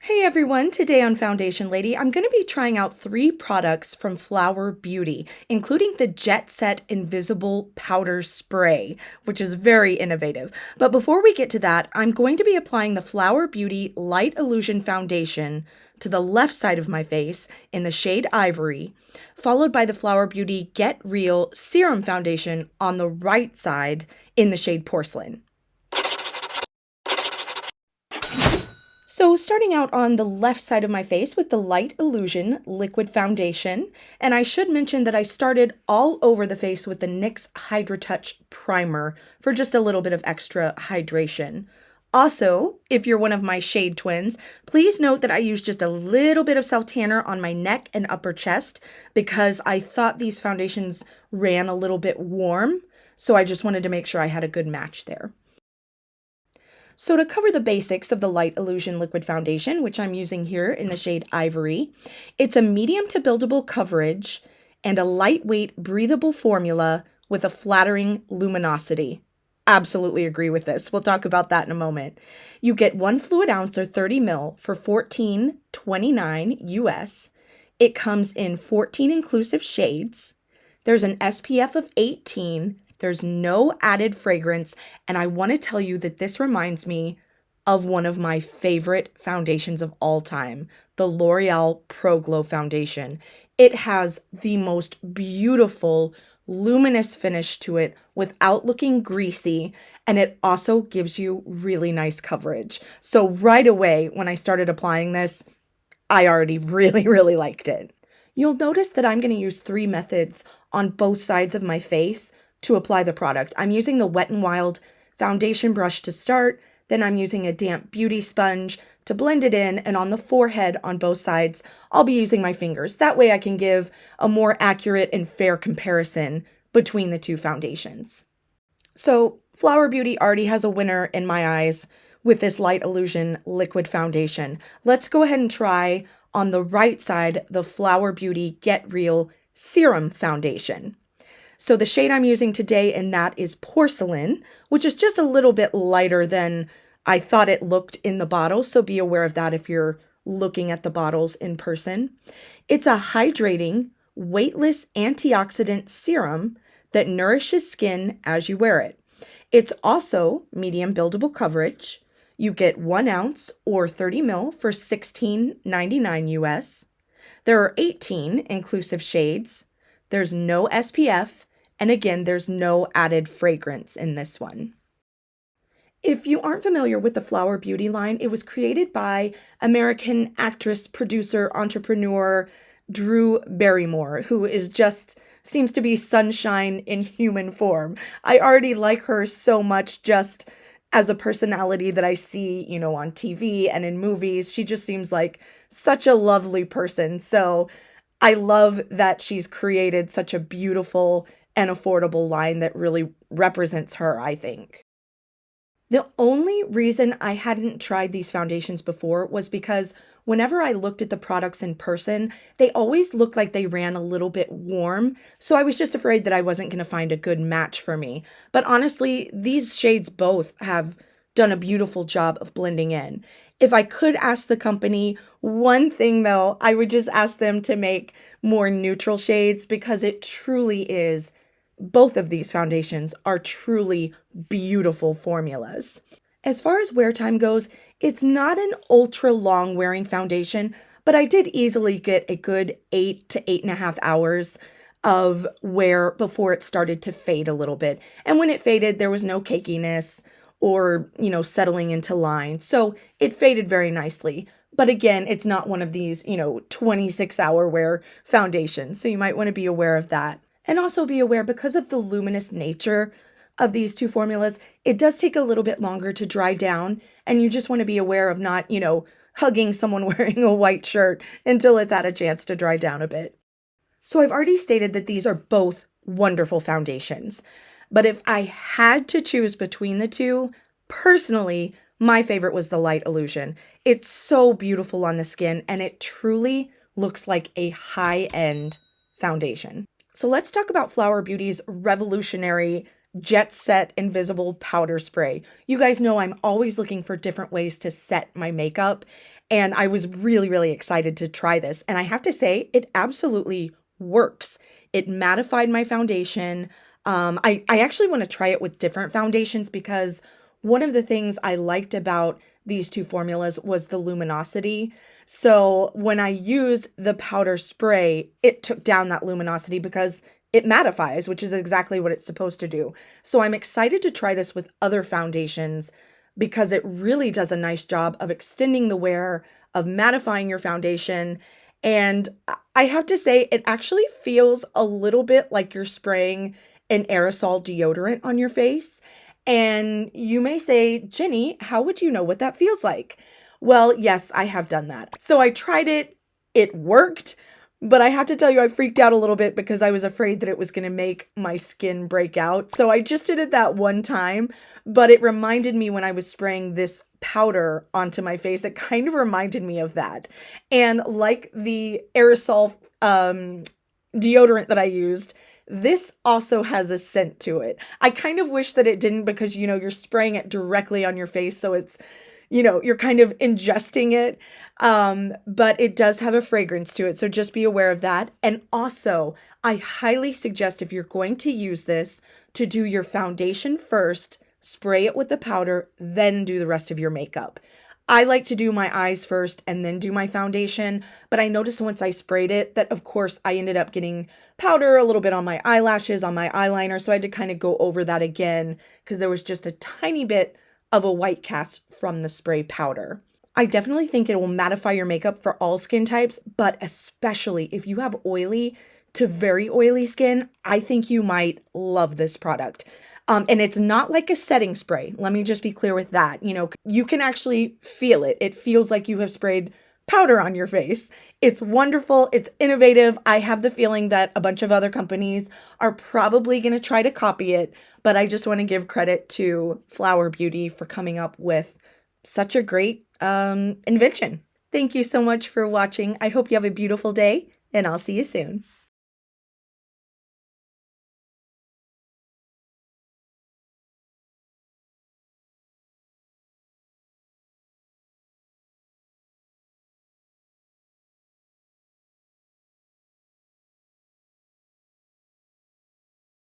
Hey everyone, today on Foundation Lady, I'm going to be trying out 3 products from Flower Beauty, including the Jet Set Invisible Powder Spray, which is very innovative. But before we get to that, I'm going to be applying the Flower Beauty Light Illusion Foundation to the left side of my face in the shade Ivory, followed by the Flower Beauty Get Real Serum Foundation on the right side in the shade Porcelain. So starting out on the left side of my face with the Light Illusion Liquid Foundation, and I should mention that I started all over the face with the NYX Hydra Touch Primer for just a little bit of extra hydration. Also, if you're one of my shade twins, please note that I used just a little bit of self-tanner on my neck and upper chest because I thought these foundations ran a little bit warm, so I just wanted to make sure I had a good match there. So to cover the basics of the Light Illusion Liquid Foundation, which I'm using here in the shade Ivory, it's a medium to buildable coverage and a lightweight, breathable formula with a flattering luminosity. Absolutely agree with this. We'll talk about that in a moment. You get 1 fluid ounce or 30 ml for $14.29 US. It comes in 14 inclusive shades. There's an SPF of 18. There's no added fragrance, and I want to tell you that this reminds me of one of my favorite foundations of all time, the L'Oreal Pro Glow Foundation. It has the most beautiful, luminous finish to it without looking greasy, and it also gives you really nice coverage. So right away, when I started applying this, I already really liked it. You'll notice that I'm going to use 3 methods on both sides of my face to apply the product. I'm using the Wet n Wild foundation brush to start, then I'm using a damp beauty sponge to blend it in, and on the forehead on both sides, I'll be using my fingers. That way I can give a more accurate and fair comparison between the 2 foundations. So Flower Beauty already has a winner in my eyes with this Light Illusion Liquid Foundation. Let's go ahead and try on the right side the Flower Beauty Get Real Serum Foundation. So the shade I'm using today in that is Porcelain, which is just a little bit lighter than I thought it looked in the bottle. So be aware of that if you're looking at the bottles in person. It's a hydrating, weightless antioxidant serum that nourishes skin as you wear it. It's also medium buildable coverage. You get 1 ounce or 30 ml for $16.99 US. There are 18 inclusive shades. There's no SPF, and again, there's no added fragrance in this one. If you aren't familiar with the Flower Beauty line, it was created by American actress, producer, entrepreneur Drew Barrymore, who is just seems to be sunshine in human form. I already like her so much just as a personality that I see, on TV and in movies. She just seems like such a lovely person. So I love that she's created such a beautiful and affordable line that really represents her, I think. The only reason I hadn't tried these foundations before was because whenever I looked at the products in person, they always looked like they ran a little bit warm. So I was just afraid that I wasn't going to find a good match for me. But honestly, these shades both have done a beautiful job of blending in. If I could ask the company one thing though, I would just ask them to make more neutral shades because it truly is, both of these foundations are truly beautiful formulas. As far as wear time goes, it's not an ultra long wearing foundation, but I did easily get a good 8 to 8.5 hours of wear before it started to fade a little bit. And when it faded, there was no cakiness or, settling into lines. So it faded very nicely. But again, it's not one of these, 26-hour wear foundations. So you might want to be aware of that. And also be aware, because of the luminous nature of these 2 formulas, it does take a little bit longer to dry down. And you just want to be aware of not, hugging someone wearing a white shirt until it's had a chance to dry down a bit. So I've already stated that these are both wonderful foundations. But if I had to choose between the 2, personally, my favorite was the Light Illusion. It's so beautiful on the skin, and it truly looks like a high-end foundation. So let's talk about Flower Beauty's revolutionary Jet Set Invisible Powder Spray. You guys know I'm always looking for different ways to set my makeup, and I was really, really excited to try this. And I have to say, it absolutely works. It mattified my foundation. I actually want to try it with different foundations because one of the things I liked about these two formulas was the luminosity. So when I used the powder spray, it took down that luminosity because it mattifies, which is exactly what it's supposed to do. So I'm excited to try this with other foundations because it really does a nice job of extending the wear, of mattifying your foundation. And I have to say, it actually feels a little bit like you're spraying an aerosol deodorant on your face. And you may say, Jenny, how would you know what that feels like? Well, yes, I have done that. So I tried it, it worked, but I have to tell you, I freaked out a little bit because I was afraid that it was going to make my skin break out. So I just did it that one time, but it reminded me when I was spraying this powder onto my face, it kind of reminded me of that. And like the aerosol deodorant that I used, this also has a scent to it. I kind of wish that it didn't because, you know, you're spraying it directly on your face. So it's, you know, you're kind of ingesting it. But it does have a fragrance to it. So just be aware of that. And also, I highly suggest if you're going to use this to do your foundation first, spray it with the powder, then do the rest of your makeup. I like to do my eyes first and then do my foundation, but I noticed once I sprayed it that, of course, I ended up getting powder a little bit on my eyelashes, on my eyeliner, so I had to kind of go over that again because there was just a tiny bit of a white cast from the spray powder. I definitely think it will mattify your makeup for all skin types, but especially if you have oily to very oily skin, I think you might love this product. And it's not like a setting spray. Let me just be clear with that. You know, you can actually feel it. It feels like you have sprayed powder on your face. It's wonderful. It's innovative. I have the feeling that a bunch of other companies are probably going to try to copy it, but I just want to give credit to Flower Beauty for coming up with such a great invention. Thank you so much for watching. I hope you have a beautiful day, and I'll see you soon.